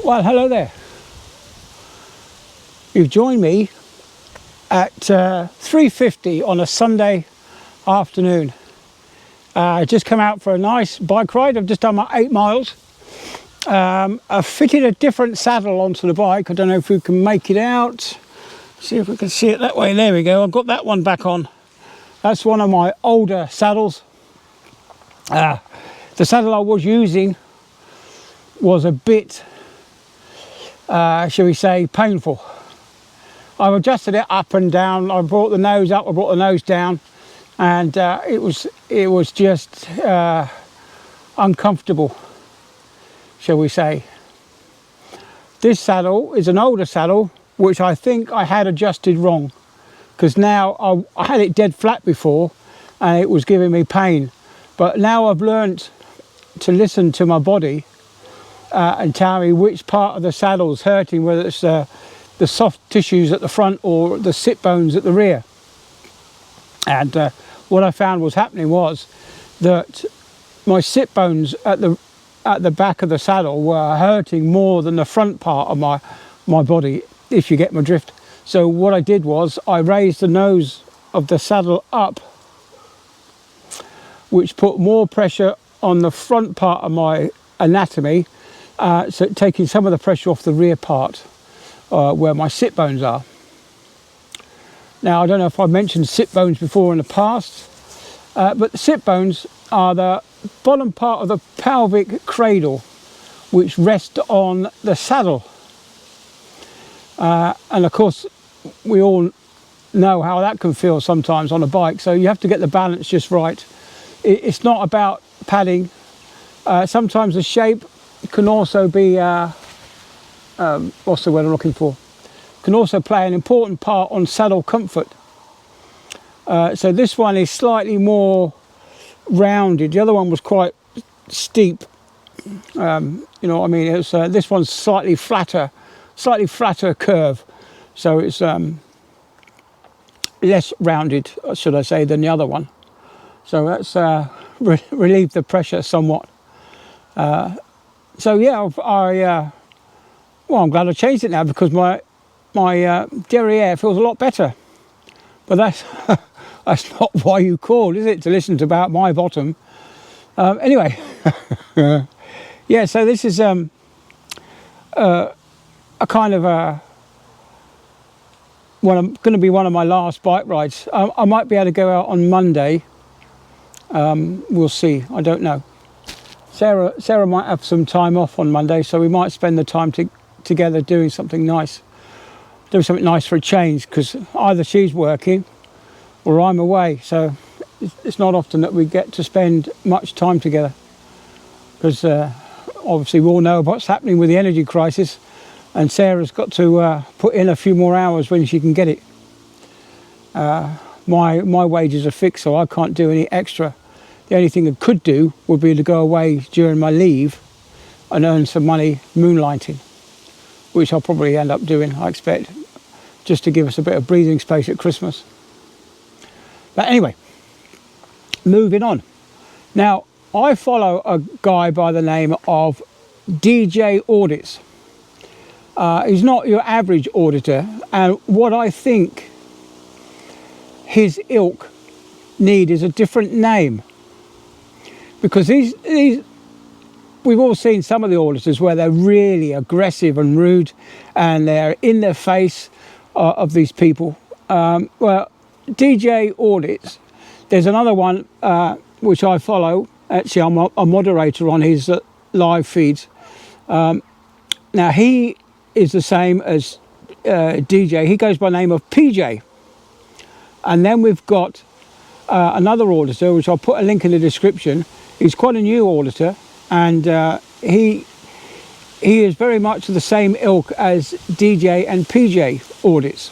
Well, hello there. You've joined me at 3:50 on a Sunday afternoon. I just come out for a nice bike ride. I've just done my 8 miles. I've fitted a different saddle onto the bike. I don't know if we can make it out. See if we can see it that way. There we go. I've got that one back on. That's one of my older saddles. The saddle I was using was a bit, shall we say, painful. I've adjusted it up and down. I brought the nose up, I brought the nose down, and it was just uncomfortable, shall we say. This saddle is an older saddle, which I think I had adjusted wrong, because now I had it dead flat before and it was giving me pain, but now I've learnt to listen to my body and tell me which part of the saddle is hurting, whether it's the soft tissues at the front or the sit bones at the rear. And what I found was happening was that my sit bones at the back of the saddle were hurting more than the front part of my body, if you get my drift. So what I did was I raised the nose of the saddle up, which put more pressure on the front part of my anatomy, so taking some of the pressure off the rear part where my sit bones are. Now, I don't know if I've mentioned sit bones before in the past, but the sit bones are the bottom part of the pelvic cradle which rest on the saddle. And of course, we all know how that can feel sometimes on a bike, so you have to get the balance just right. It's not about padding. Sometimes the shape can also be, what's the word I'm looking for? Can also play an important part on saddle comfort. So this one is slightly more rounded. The other one was quite steep. You know what I mean? It's, this one's slightly flatter curve. So it's less rounded, should I say, than the other one. So that's relieved the pressure somewhat. So yeah, well, I'm glad I changed it now, because my derriere feels a lot better. But that's not why you called, is it? To listen to about my bottom. Anyway, yeah. So this is a kind of going to be one of my last bike rides. I might be able to go out on Monday. We'll see. I don't know. Sarah might have some time off on Monday, so we might spend the time together doing something nice. Do something nice for a change, because either she's working or I'm away. So it's not often that we get to spend much time together, because obviously we all know what's happening with the energy crisis, and Sarah's got to put in a few more hours when she can get it. My wages are fixed, so I can't do any extra. The only thing I could do would be to go away during my leave and earn some money moonlighting, which I'll probably end up doing, I expect, just to give us a bit of breathing space at Christmas. But anyway, moving on. Now, I follow a guy by the name of DJ Audits. He's not your average auditor, and what I think his ilk need is a different name, because these we've all seen some of the auditors where they're really aggressive and rude, and they're in their face of these people. Well, DJ Audits, there's another one which I follow. Actually, I'm a moderator on his live feeds. Now, he is the same as DJ. He goes by the name of PJ. And then we've got another auditor, which I'll put a link in the description. He's quite a new auditor, and he is very much the same ilk as DJ and PJ audits.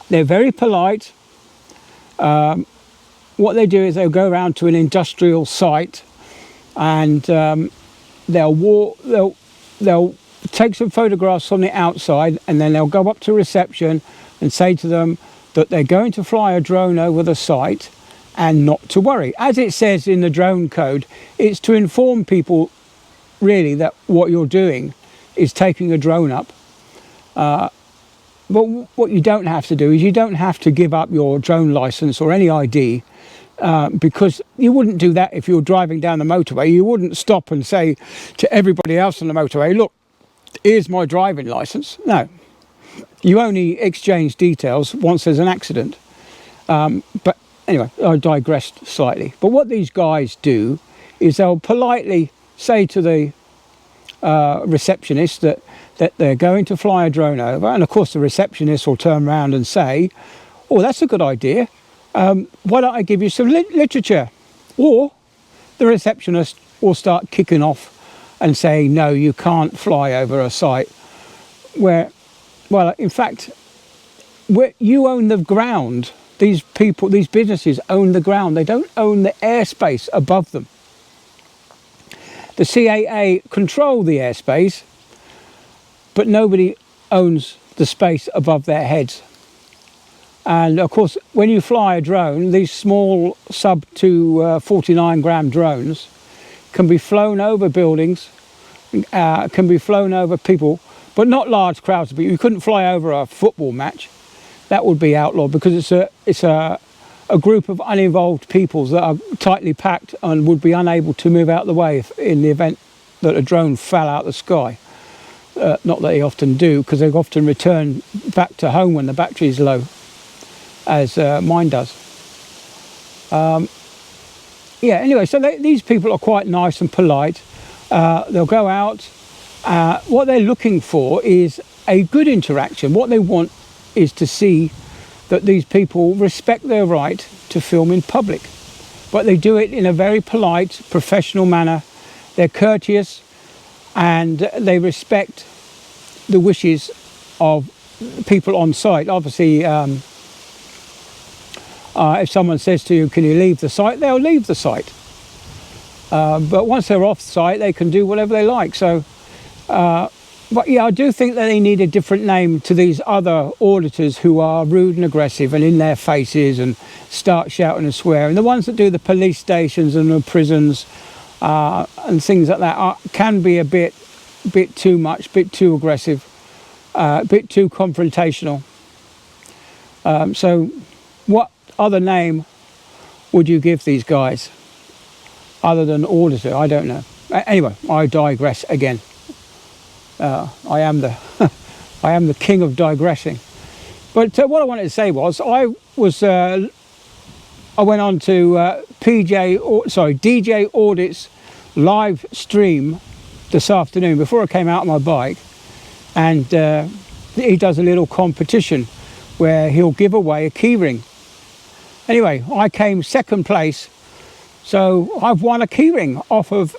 They're very polite. What they do is they'll go around to an industrial site, and they'll take some photographs from the outside, and then they'll go up to reception and say to them that they're going to fly a drone over the site and not to worry. As it says in the drone code, it's to inform people really that what you're doing is taking a drone up. But what you don't have to do is you don't have to give up your drone license or any ID, because you wouldn't do that if you were driving down the motorway. You wouldn't stop and say to everybody else on the motorway, look, here's my driving license. No, you only exchange details once there's an accident. But anyway, I digressed slightly. But what these guys do is they'll politely say to the receptionist that they're going to fly a drone over, and of course the receptionist will turn around and say, oh, that's a good idea, why don't I give you some literature? Or the receptionist will start kicking off and saying, no, you can't fly over a site where, well, in fact, where you own the ground. These people, these businesses own the ground. They don't own the airspace above them. The CAA control the airspace, but nobody owns the space above their heads. And of course, when you fly a drone, these small sub to 49 gram drones can be flown over buildings, can be flown over people, but not large crowds. But you couldn't fly over a football match. That would be outlawed, because it's a group of uninvolved peoples that are tightly packed and would be unable to move out of the way in the event that a drone fell out of the sky. Not that they often do, because they often return back to home when the battery is low, as mine does. Yeah, anyway, so these people are quite nice and polite. They'll go out. What they're looking for is a good interaction. What they want is to see that these people respect their right to film in public. But they do it in a very polite, professional manner. They're courteous, and they respect the wishes of people on site. Obviously, if someone says to you, can you leave the site, they'll leave the site. But once they're off site, they can do whatever they like. So, but yeah, I do think that they need a different name to these other auditors who are rude and aggressive and in their faces and start shouting and swearing. The ones that do the police stations and the prisons and things like that can be a bit too much, bit too aggressive, a bit too confrontational. So what other name would you give these guys other than auditor? I don't know. Anyway, I digress again. I am the king of digressing. But what I wanted to say was I went on to DJ Audit's live stream this afternoon before I came out on my bike, and he does a little competition where he'll give away a keyring. Anyway, I came second place, so I've won a keyring off of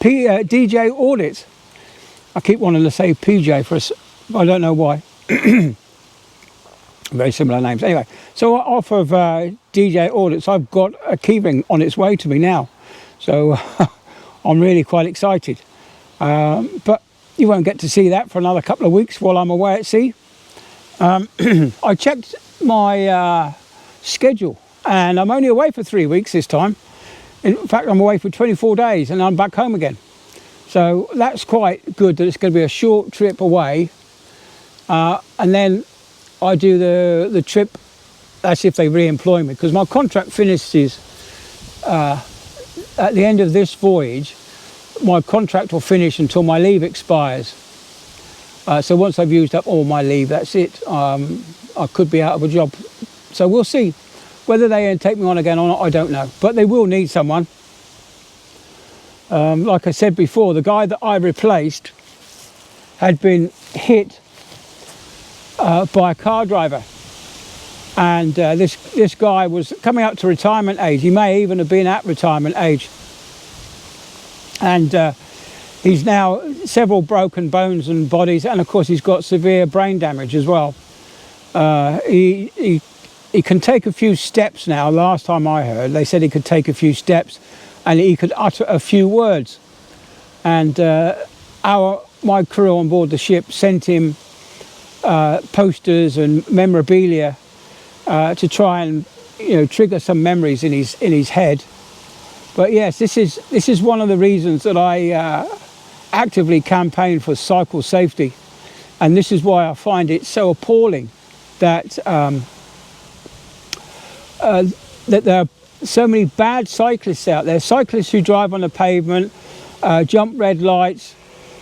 DJ Audit. I keep wanting to say PJ for us, I don't know why. Very similar names. Anyway, so off of DJ Audits, I've got a keyring on its way to me now. So I'm really quite excited. But you won't get to see that for another couple of weeks while I'm away at sea. I checked my schedule, and I'm only away for 3 weeks this time. In fact, I'm away for 24 days and I'm back home again. So that's quite good that it's going to be a short trip away. And then I do the trip, that's if they re-employ me, because my contract finishes at the end of this voyage. My contract will finish until my leave expires. So once I've used up all my leave, that's it. I could be out of a job. So we'll see. Whether they take me on again or not, I don't know. But they will need someone. Like I said before, the guy that I replaced had been hit by a car driver. And this guy was coming up to retirement age. He may even have been at retirement age. And he's now several broken bones and bodies, and of course he's got severe brain damage as well. He can take a few steps now. Last time I heard, they said he could take a few steps and he could utter a few words. And my crew on board the ship sent him posters and memorabilia to try and trigger some memories in his head. But yes, this is one of the reasons that I actively campaign for cycle safety, and this is why I find it so appalling that that there are so many bad cyclists out there. Cyclists who drive on the pavement, jump red lights,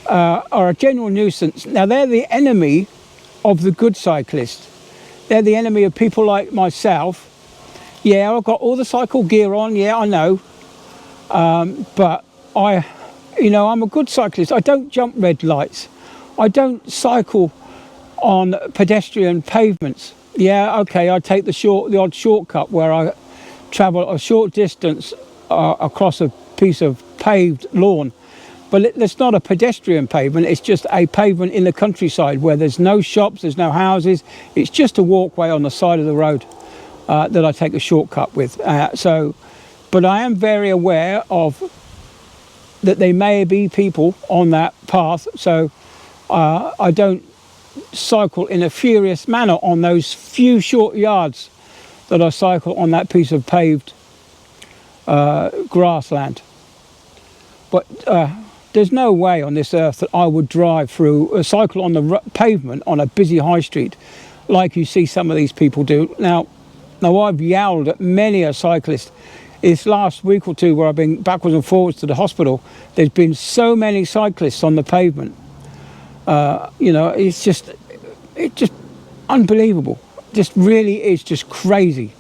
are a general nuisance. Now they're the enemy of the good cyclist. They're the enemy of people like myself. Yeah, I've got all the cycle gear on, yeah, I know. But I'm a good cyclist. I don't jump red lights. I don't cycle on pedestrian pavements. Yeah, okay, I take the odd shortcut where I travel a short distance across a piece of paved lawn. But it's not a pedestrian pavement, it's just a pavement in the countryside where there's no shops, there's no houses, it's just a walkway on the side of the road that I take a shortcut with. But I am very aware of that there may be people on that path, so I don't cycle in a furious manner on those few short yards that I cycle on that piece of paved grassland. But there's no way on this earth that I would drive through a cycle on the pavement on a busy high street like you see some of these people do. Now I've yowled at many a cyclist. This last week or two where I've been backwards and forwards to the hospital, there's been so many cyclists on the pavement. It's just unbelievable. Just really is just crazy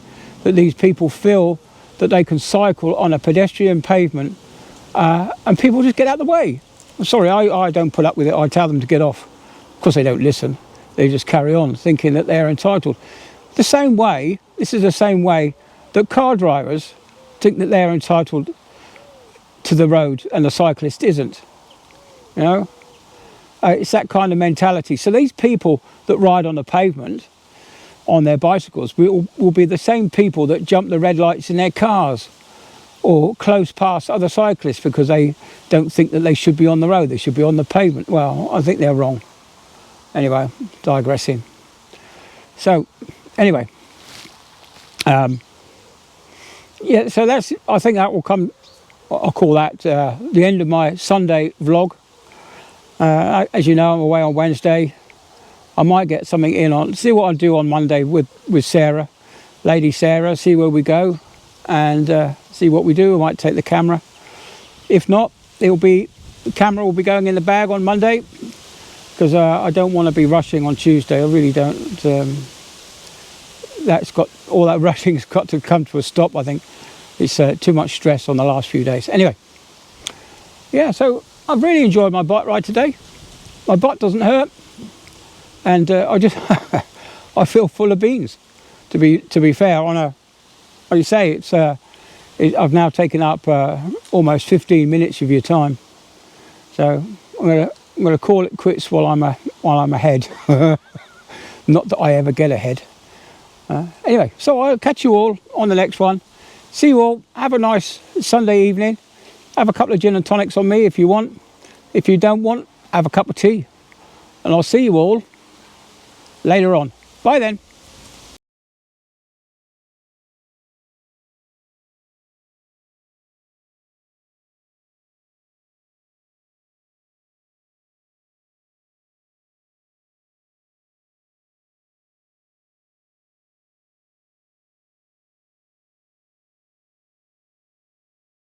that these people feel that they can cycle on a pedestrian pavement and people just get out of the way. I'm sorry, I don't put up with it. I tell them to get off. Of course they don't listen. They just carry on thinking that they're entitled. This is the same way that car drivers think that they're entitled to the road and the cyclist isn't. It's that kind of mentality. So these people that ride on the pavement on their bicycles will be the same people that jump the red lights in their cars or close past other cyclists because they don't think that they should be on the road, they should be on the pavement. Well, I think they're wrong. Anyway, digressing. So anyway, so I think that will come, I'll call that the end of my Sunday vlog. As you know, I'm away on Wednesday. I might get something in see what I do on Monday with Sarah, Lady Sarah, see where we go and see what we do. I might take the camera. If not, the camera will be going in the bag on Monday because I don't want to be rushing on Tuesday. I really don't. All that rushing's got to come to a stop, I think. It's too much stress on the last few days. Anyway, yeah, so I've really enjoyed my bike ride today. My butt doesn't hurt, and I feel full of beans. To be fair, like you say, I've now taken up almost 15 minutes of your time, so I'm gonna call it quits while I'm ahead. Not that I ever get ahead. Anyway, so I'll catch you all on the next one. See you all. Have a nice Sunday evening. Have a couple of gin and tonics on me if you want. If you don't want, have a cup of tea. And I'll see you all later on. Bye then.